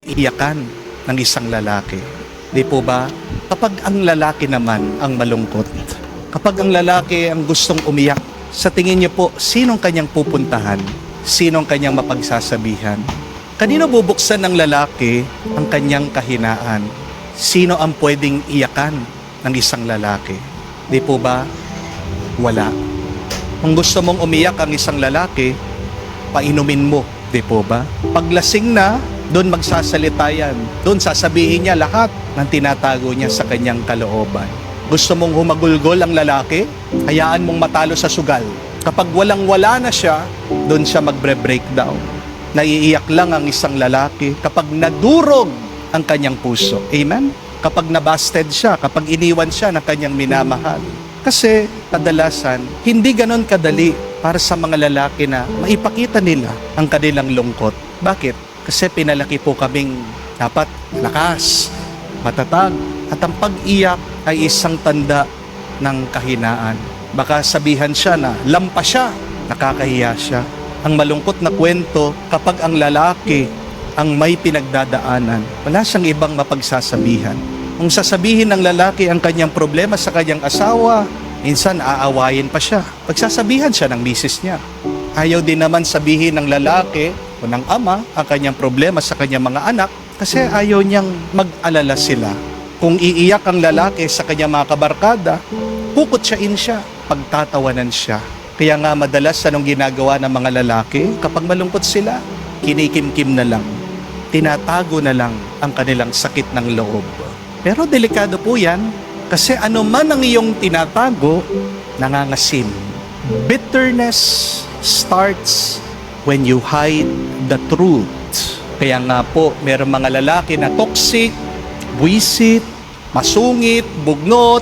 iyakan ng isang lalaki. Di po ba? Kapag ang lalaki naman ang malungkot, kapag ang lalaki ang gustong umiyak, sa tingin niyo po, sinong kanyang pupuntahan? Sinong kanyang mapagsasabihan? Kanino bubuksan ng lalaki ang kanyang kahinaan? Sino ang pwedeng iyakan ng isang lalaki? Di po ba? Wala. Kung gusto mong umiyak ang isang lalaki, painumin mo. Di po ba? Paglasing na, doon magsasalita yan. Doon sasabihin niya lahat ng tinatago niya sa kanyang kalooban. Gusto mong humagulgol ang lalaki? Hayaan mong matalo sa sugal. Kapag walang-wala na siya, doon siya magbre-breakdown. Naiiyak lang ang isang lalaki kapag nadurog ang kanyang puso. Amen? Kapag nabasted siya, kapag iniwan siya ng kanyang minamahal. Kasi kadalasan, hindi ganon kadali para sa mga lalaki na maipakita nila ang kanilang lungkot. Bakit? Kasi pinalaki po kaming dapat lakas, matatag, at ang pag-iyak ay isang tanda ng kahinaan. Baka sabihan siya na lampas siya, nakakahiya siya. Ang malungkot na kwento, kapag ang lalaki ang may pinagdadaanan, wala siyang ibang mapagsasabihan. Kung sasabihin ng lalaki ang kanyang problema sa kanyang asawa, minsan aawayin pa siya. Pagsasabihan siya ng misis niya. Ayaw din naman sabihin ng lalaki o ng ama ang kanyang problema sa kanyang mga anak kasi ayaw niyang mag-alala sila. Kung iiyak ang lalaki sa kanyang mga kabarkada, kukutsyain siya, pagtatawanan siya. Kaya nga madalas anong ginagawa ng mga lalaki kapag malungkot sila? Kinikimkim na lang. Tinatago na lang ang kanilang sakit ng loob. Pero delikado po yan kasi ano man ang iyong tinatago, nangangasim. Bitterness starts when you hide the truth. Kaya nga po, mayroong mga lalaki na toxic, buwisit, masungit, bugnot,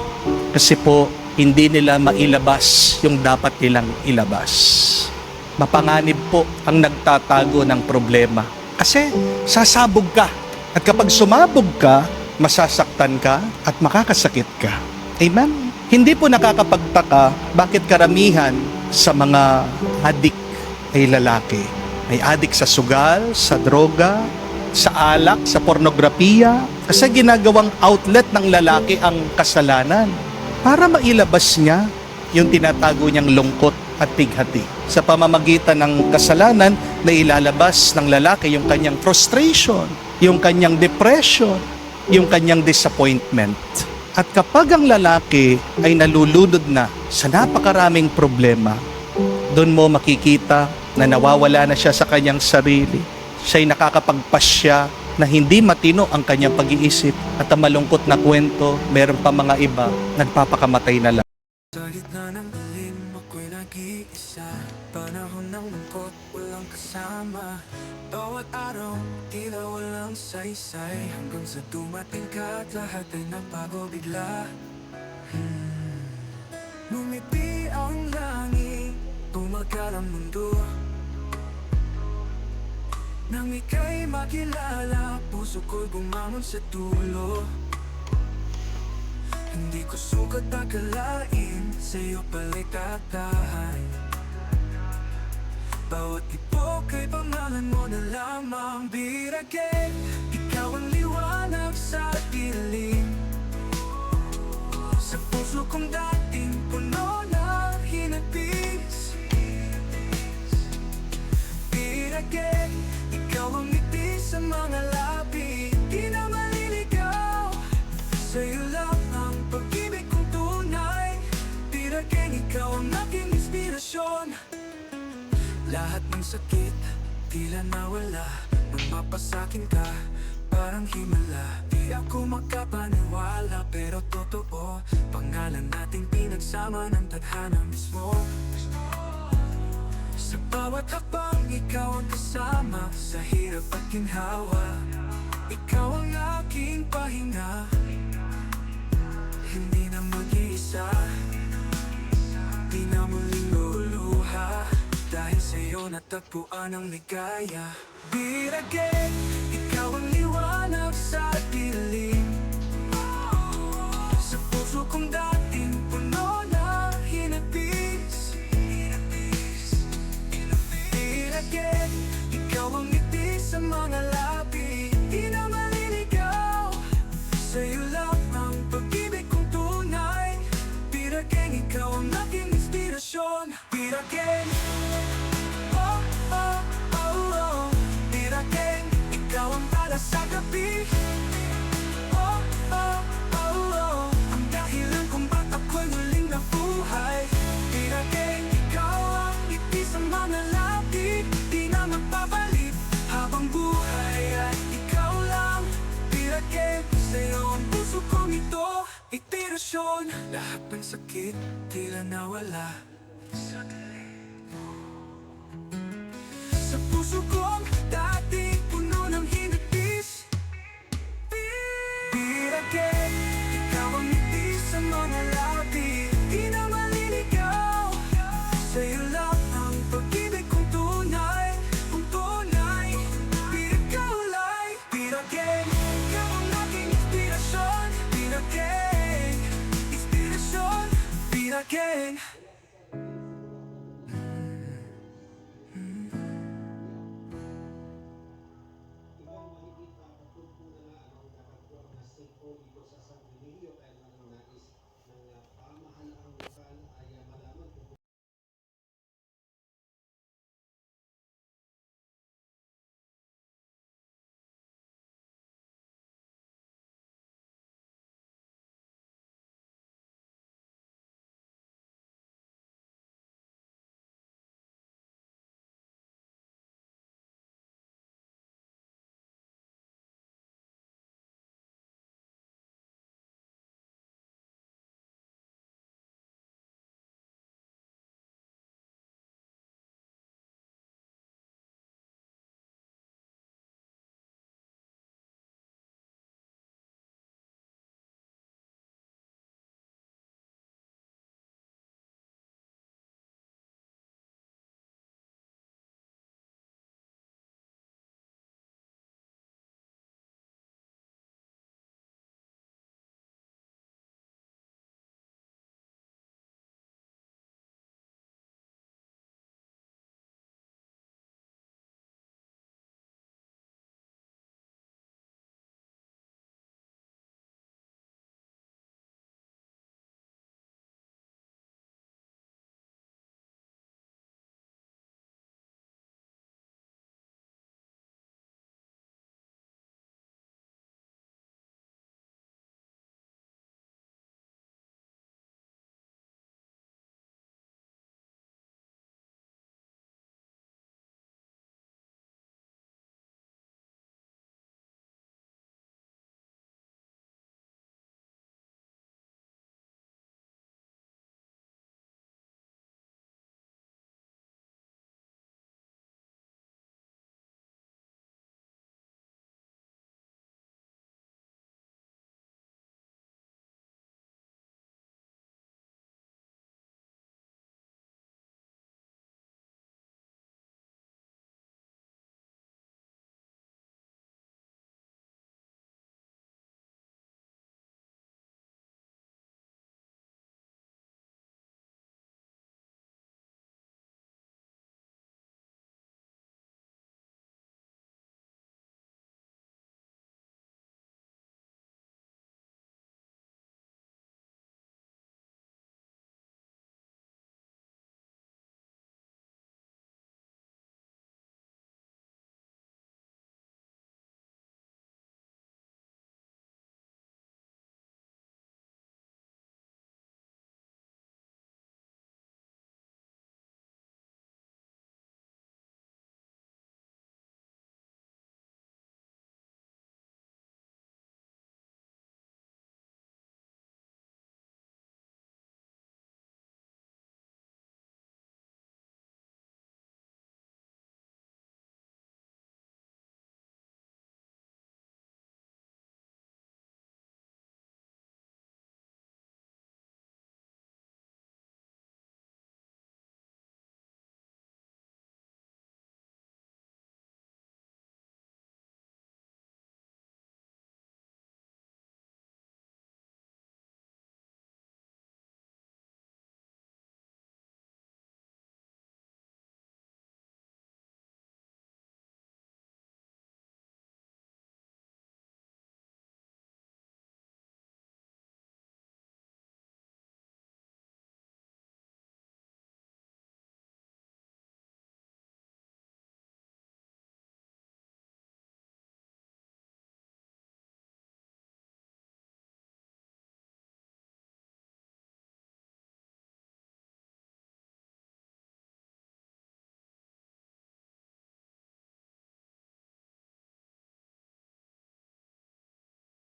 kasi po, hindi nila mailabas yung dapat nilang ilabas. Mapanganib po ang nagtatago ng problema. Kasi sasabog ka. At kapag sumabog ka, masasaktan ka at makakasakit ka. Amen? Hindi po nakakapagtaka bakit karamihan sa mga adik ay lalaki. May adik sa sugal, sa droga, sa alak, sa pornografiya. Kasi ginagawang outlet ng lalaki ang kasalanan para mailabas niya yung tinatago niyang lungkot at pighati. Sa pamamagitan ng kasalanan na ilalabas ng lalaki yung kanyang frustration, yung kanyang depression, yung kanyang disappointment. At kapag ang lalaki ay nalulunod na sa napakaraming problema, doon mo makikita na nawawala na siya sa kanyang sarili. Siya'y nakakapagpasya na hindi matino ang kanyang pag-iisip at ang malungkot na kwento, meron pa mga iba, nagpapakamatay na lang. Sa gitna ng dilim, ako'y nag-iisa. Panahon ng lungkot, walang kasama. Bawat araw, tila walang saysay. Hanggang sa dumating ka at lahat ay nabago bigla. Ngumiti ang langit, tumagal ang mundo. Nang ika'y makilala, puso ko'y bumangon sa dulo. Hindi ko sukat akalain, sa'yo pala'y tatahan. Bawat tipok ay pangalan mo na lamang. Biragin, ikaw ang liwanag sa dilim. Sa puso kong dating puno ng hinagpis. Biragin, ikaw ang ngiti sa mga labi. Di na maliligaw, sa'yo lang ang pag-ibig kong tunay. Biragin, ikaw ang aking inspirasyon. Lahat ng sakit, tila nawala. Nang mapasakin ka, parang himala. Di ako makapaniwala, pero totoo. Pangalan nating pinagsama ng tadhana mismo. Sa bawat hakbang, ikaw ang kasama. Sa hirap at ginhawa, ikaw ang aking pahinga. Hindi na mag-iisa, di na muling luluha. Dahil sa'yo natagpuan ang ligaya. Biragin, ikaw ang liwanag sa dilim. Sa puso kong dating puno ng hinagpis. Biragin, ikaw ang ngiti sa mga labi. Di na inspirasyon. Lahat ng sakit tila nawala sa puso kong dati puno ng hinagpis. Piragay, ikaw ang ngiti sa mga labi, di na maliligaw. Sa'yo lang ang pag-ibig kong tunay, kung tunay. Piragay, piragay, ikaw ang aking inspirasyon. Piragay, inspirasyon, piragay. Ibang makikita at tugpo na nga ang nakagport na stakeholder dito sa